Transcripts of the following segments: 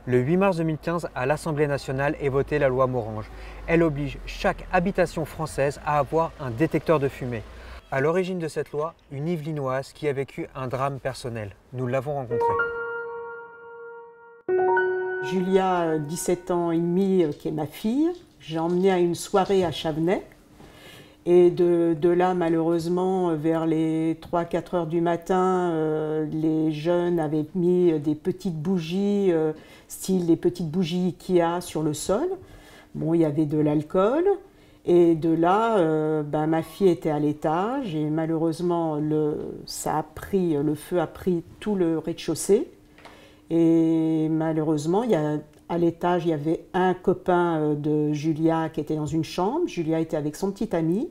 Le 8 mars 2015, à l'Assemblée nationale est votée la loi Morange. Elle oblige chaque habitation française à avoir un détecteur de fumée. À l'origine de cette loi, une Yvelinoise qui a vécu un drame personnel. Nous l'avons rencontrée. Julia, 17 ans et demi, qui est ma fille, j'ai emmené à une soirée à Chavenay. Et de là, malheureusement, vers les 3-4 heures du matin, les jeunes avaient mis des petites bougies, style les petites bougies Ikea sur le sol. Bon, il y avait de l'alcool. Et de là, ma fille était à l'étage et malheureusement, le feu a pris tout le rez-de-chaussée. Et malheureusement, à l'étage, il y avait un copain de Julia qui était dans une chambre. Julia était avec son petit ami.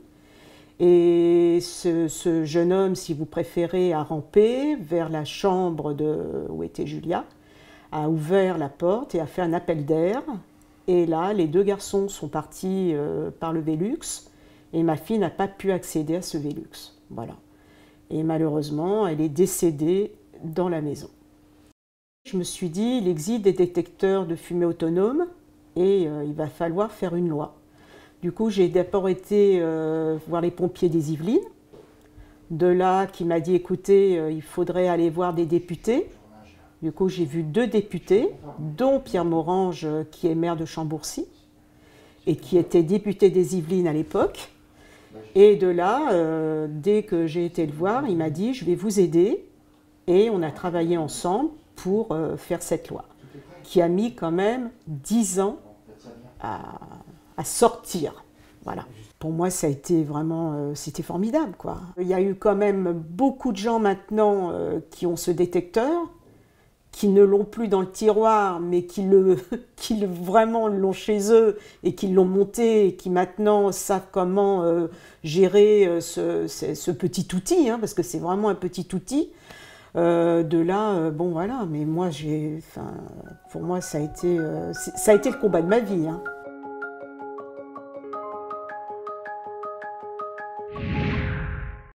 Et ce jeune homme, si vous préférez, a rampé vers la chambre où était Julia, a ouvert la porte et a fait un appel d'air. Et là, les deux garçons sont partis par le Velux et ma fille n'a pas pu accéder à ce Velux. Voilà. Et malheureusement, elle est décédée dans la maison. Je me suis dit, il existe des détecteurs de fumée autonomes et il va falloir faire une loi. Du coup, j'ai d'abord été voir les pompiers des Yvelines. De là, qui m'a dit, écoutez, il faudrait aller voir des députés. Du coup, j'ai vu 2 députés, dont Pierre Morange, qui est maire de Chambourcy, et qui était député des Yvelines à l'époque. Et de là, dès que j'ai été le voir, il m'a dit, je vais vous aider. Et on a travaillé ensemble pour faire cette loi, qui a mis quand même 10 ans à sortir. Voilà. Pour moi, ça a été vraiment, c'était formidable, quoi. Il y a eu quand même beaucoup de gens maintenant qui ont ce détecteur, qui ne l'ont plus dans le tiroir, mais qui vraiment l'ont chez eux et qui l'ont monté et qui maintenant savent comment gérer ce petit outil, hein, parce que c'est vraiment un petit outil. De là, bon voilà, mais moi pour moi ça a été le combat de ma vie, hein.